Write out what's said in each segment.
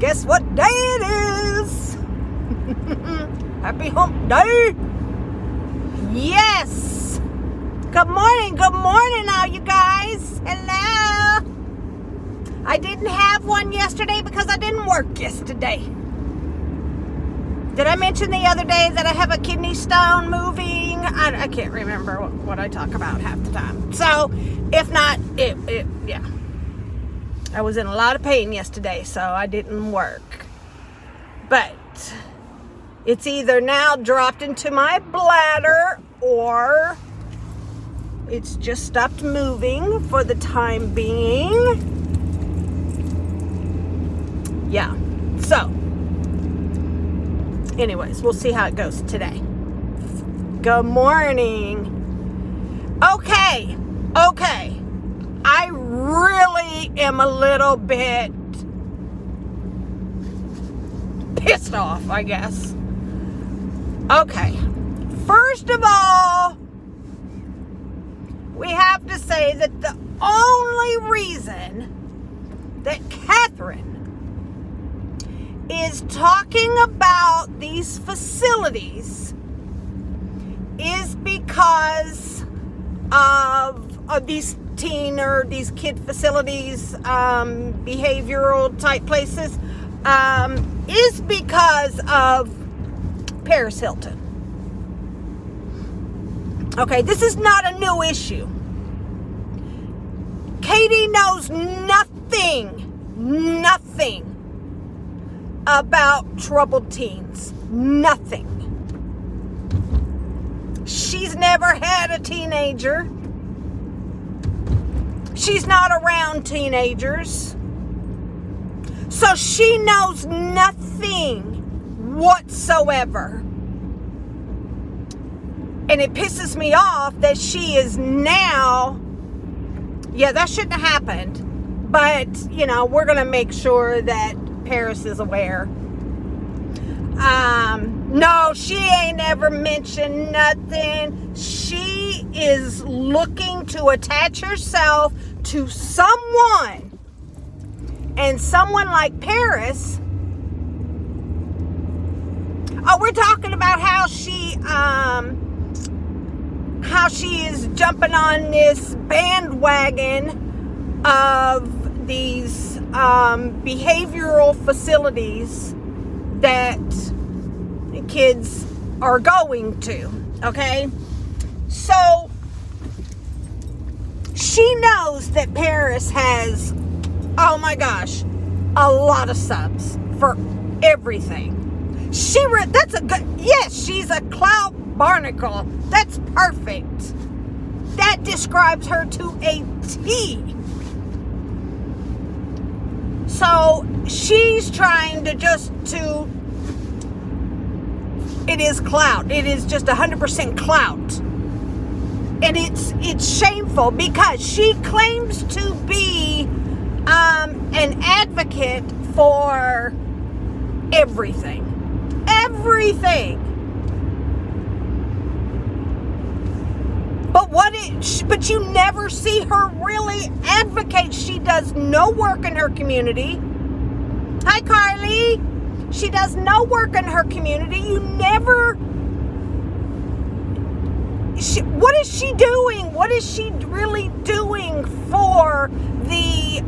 guess what day it is? Happy hump day. Yes. Good morning all you guys. Hello. I didn't have one yesterday because I didn't work yesterday. Did I mention the other day that I have a kidney stone moving? I can't remember what I talk about half the time. So, if not, yeah. I was in a lot of pain yesterday, so I didn't work. But it's either now dropped into my bladder or it's just stopped moving for the time being. Yeah. So, anyways, we'll see how it goes today. Good morning. Okay. I really am a little bit pissed off, I guess. Okay. First of all, we have to say that the only reason that Catherine is talking about these facilities is because of these teen or these kid facilities, behavioral type places, is because of Paris Hilton. Okay, this is not a new issue. Katie knows nothing about troubled teens. Nothing. She's never had a teenager. She's not around teenagers. So she knows nothing whatsoever. And it pisses me off that she is now, yeah, that shouldn't have happened. But, we're going to make sure that Paris is aware. No, she ain't ever mentioned nothing. She is looking to attach herself to someone. And someone like Paris. Oh, we're talking about how she is jumping on this bandwagon of these behavioral facilities that kids are going to, okay? So, she knows that Paris has, oh my gosh, a lot of subs for everything. That's a good, yes, she's a clout barnacle. That's perfect. That describes her to a T. So she's trying to it is clout. It is just 100% clout. And it's shameful because she claims to be an advocate for everything. But you never see her really advocate. She does no work in her community. Hi, Carly. She does no work in her community. You never... what is she doing? What is she really doing for the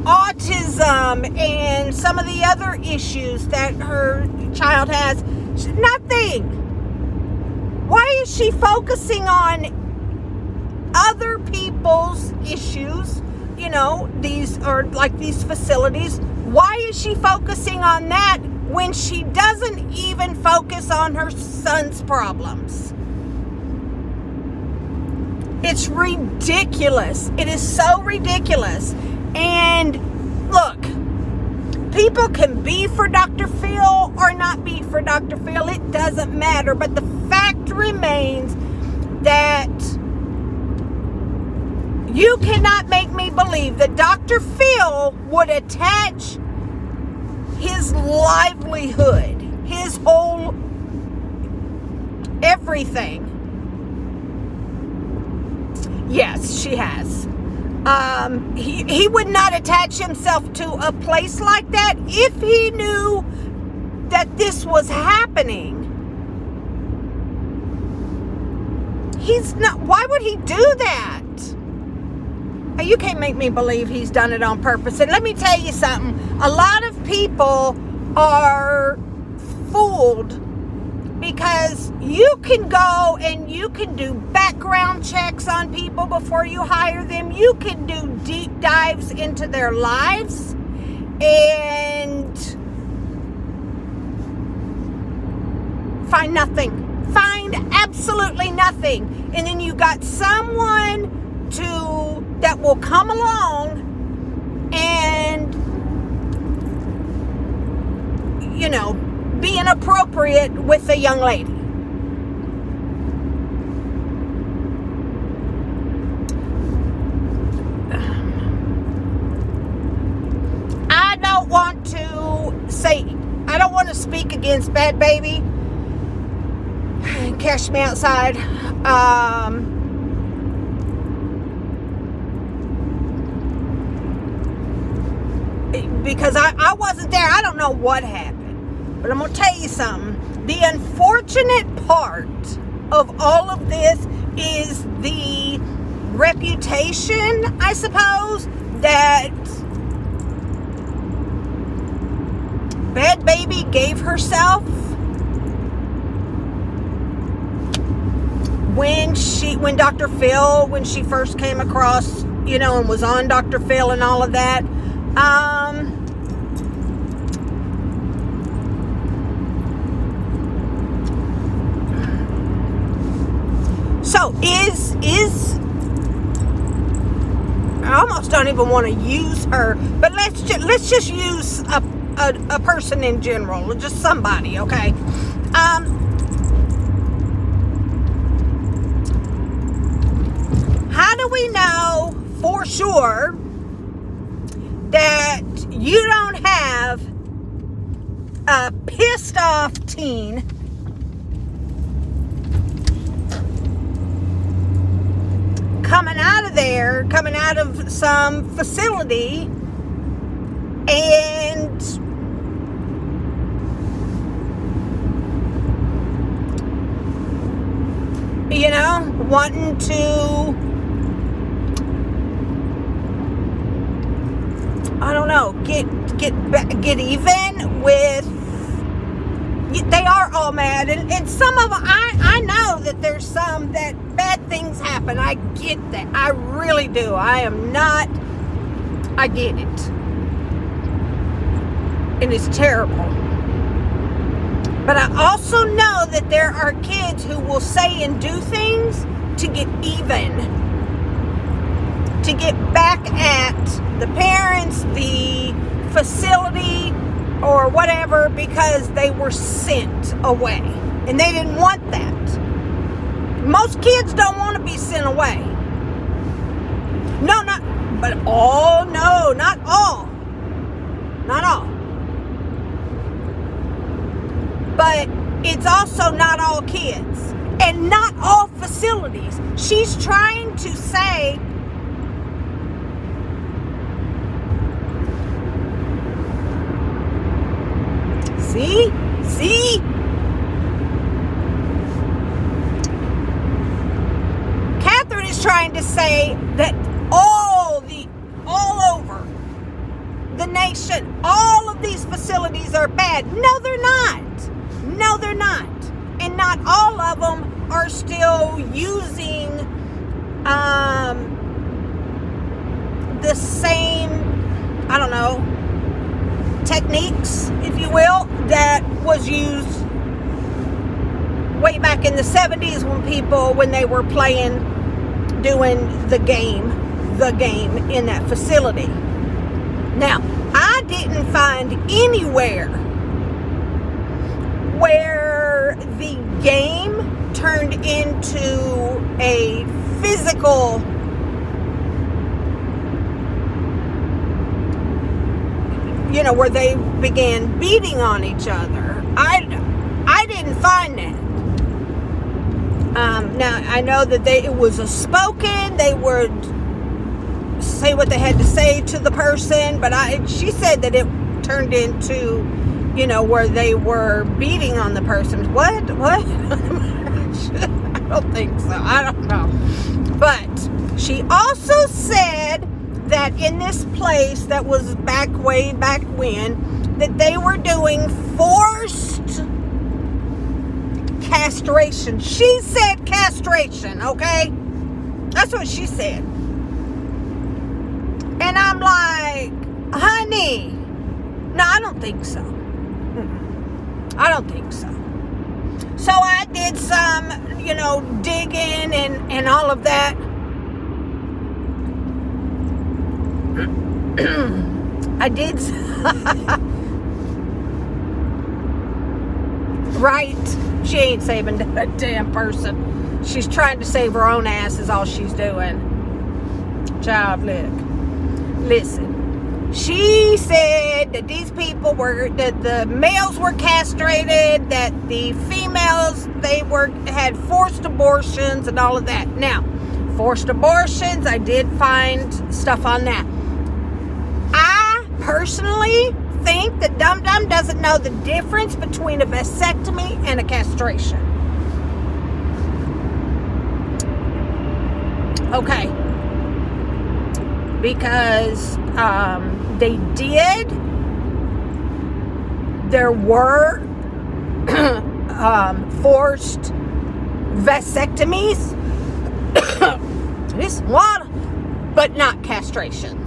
autism and some of the other issues that her child has? Nothing. Why is she focusing on other people's issues? These facilities. Why is she focusing on that when she doesn't even focus on her son's problems? It's ridiculous. It is so ridiculous. And look, people can be for Dr. Phil or not be for Dr. Phil. It doesn't matter. But the fact remains that you cannot make me believe that Dr. Phil would attach his livelihood, his whole everything. Yes, she has. He would not attach himself to a place like that if he knew that this was happening. He's not. Why would he do that? You can't make me believe he's done it on purpose. And let me tell you something. A lot of people are fooled because you can go and you can do background checks on people before you hire them. You can do deep dives into their lives and find nothing. Find absolutely nothing. And then you got someone that will come along and, you know, be inappropriate with a young lady. I don't want to speak against Bad Baby. Cash me outside. Because I wasn't there. I don't know what happened. But I'm going to tell you something. The unfortunate part of all of this is the reputation, I suppose, that Bad Baby gave herself when Dr. Phil, when she first came across, you know, and was on Dr. Phil and all of that. So is I almost don't even want to use her, but let's just use a person in general, just somebody, okay? How do we know for sure that you don't have a pissed off teen coming out of some facility and you know, wanting to, I don't know, get even with. They are all mad, and some of them, I know that there's some that bad things happen. I get that. I really do. I get it. And it's terrible. But I also know that there are kids who will say and do things to get even. To get back at the parents, the facility, or whatever, because they were sent away. And they didn't want that. Most kids don't want to be sent away. No, not all. Not all. But it's also not all kids. And not all facilities. She's trying to say, See? Catherine is trying to say that all over the nation, all of these facilities are bad. No, they're not. And not all of them are still using the same, I don't know, techniques, if you will, that was used way back in the 70s when they were doing the game in that facility. Now, I didn't find anywhere where the game turned into a physical, you know, where they began beating on each other. I didn't find that. Now, I know that it was a spoken, they would say what they had to say to the person, but she said that it turned into, where they were beating on the person. What? I don't think so. I don't know. But she also said that in this place that was way back when, that they were doing forced castration. She said castration, okay? That's what she said. And I'm like, honey, no, I don't think so. I don't think so. So I did some, digging and all of that. I did. Right. She ain't saving a damn person. She's trying to save her own ass is all she's doing. Child, look. Listen. She said that these people that the males were castrated, that the females, had forced abortions and all of that. Now, forced abortions, I did find stuff on that. I personally think that Dum Dum doesn't know the difference between a vasectomy and a castration. Okay. Because there were forced vasectomies, this one, but not castrations.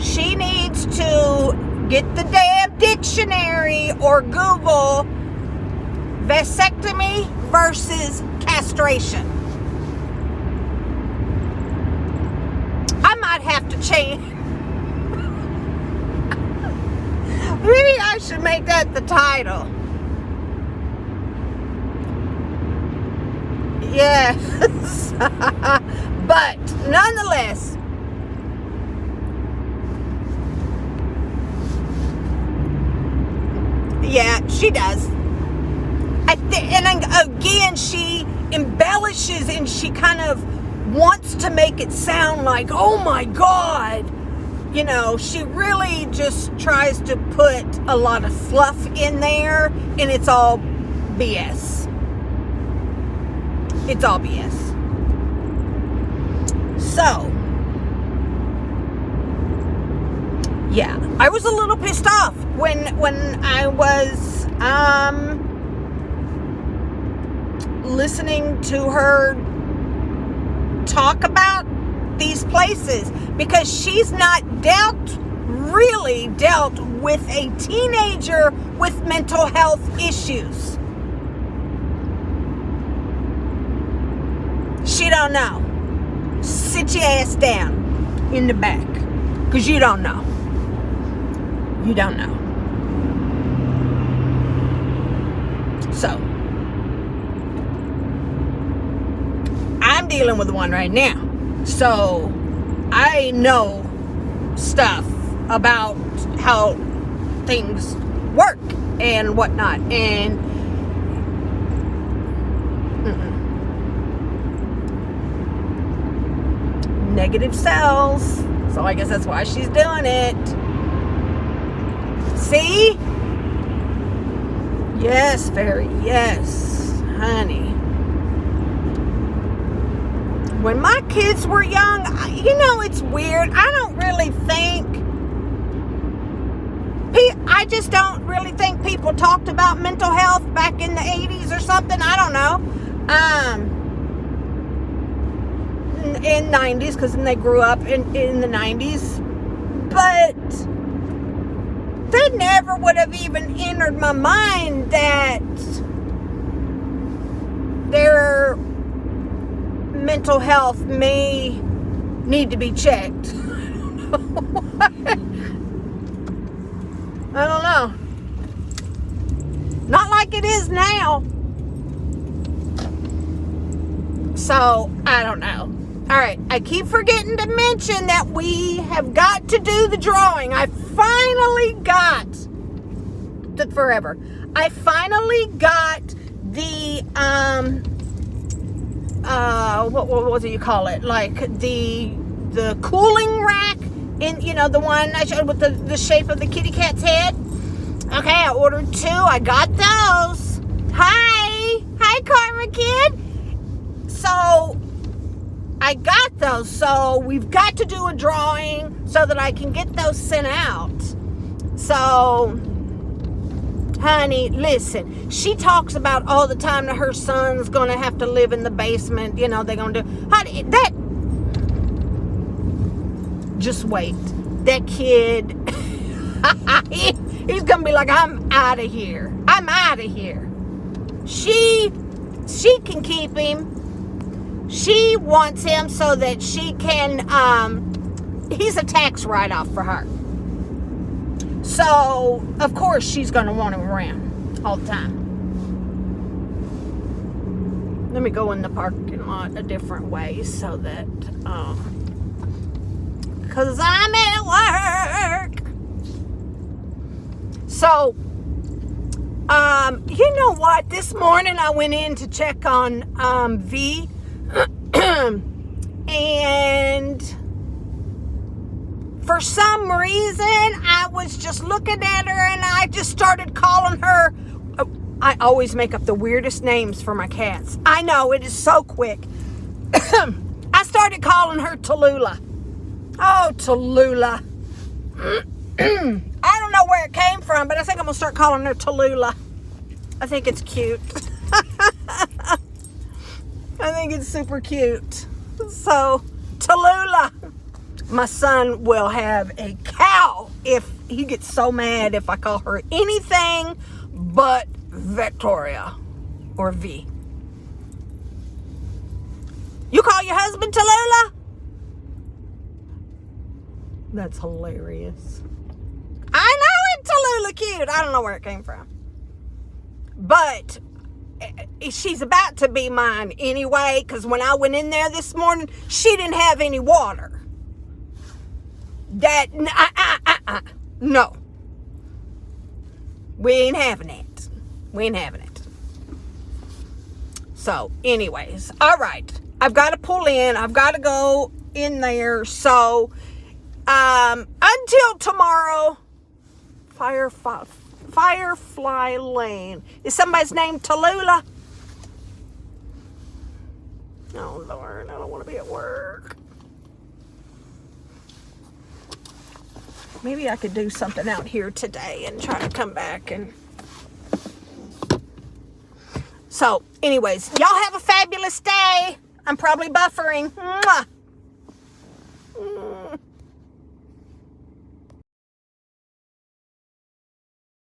She needs to get the damn dictionary or Google vasectomy versus castration. I might have to change. Maybe I should make that the title. Yes. But nonetheless, yeah, she does. And again, she embellishes and she kind of wants to make it sound like, oh my God. She really just tries to put a lot of fluff in there, and it's all BS. It's all BS. So, yeah, I was a little pissed off when I was listening to her talk about these places, because she's not really dealt with a teenager with mental health issues. She don't know. Sit your ass down in the back, because you don't know. You don't know. So, I'm dealing with one right now. So, I know stuff about how things work and whatnot. And negative cells. So I guess that's why she's doing it. See? Yes, fairy. Yes, honey. When my kids were young, it's weird. I just don't really think people talked about mental health back in the 80s or something. I don't know. In 90s, because then they grew up in the 90s. But that never would have even entered my mind that their mental health may need to be checked. I don't know. Not like it is now. So, I don't know. Alright, I keep forgetting to mention that we have got to do the drawing. I finally got the what do you call it? Like the cooling rack in, the one I showed with the shape of the kitty cat's head. Okay, I ordered 2. I got those. Hi, Karma Kid. So I got those. So we've got to do a drawing so that I can get those sent out. So, honey, listen. She talks about all the time that her son's going to have to live in the basement. They're going to do... Honey, just wait. That kid... he's going to be like, I'm out of here. I'm out of here. She can keep him. She wants him so that she can... he's a tax write-off for her. So, of course, she's going to want him around all the time. Let me go in the parking lot a different way so that, because I'm at work. So, you know what? This morning I went in to check on V, and for some reason, I was just looking at her and I just started calling her. I always make up the weirdest names for my cats. I know, it is so quick. I started calling her Tallulah. Oh, Tallulah. I don't know where it came from, but I think I'm going to start calling her Tallulah. I think it's cute. I think it's super cute. So, Tallulah. My son will have a cow if he gets so mad if I call her anything but Victoria or V. You call your husband Tallulah? That's hilarious. I know it's Tallulah cute. I don't know where it came from. But she's about to be mine anyway, because when I went in there this morning, she didn't have any water. No. We ain't having it. We ain't having it. So, anyways, all right. I've got to pull in. I've got to go in there. So, until tomorrow, Firefly Lane. Is somebody's name Tallulah? Oh, Lord, I don't want to be at work. Maybe I could do something out here today and try to come back and... So, anyways, y'all have a fabulous day. I'm probably buffering. Mwah.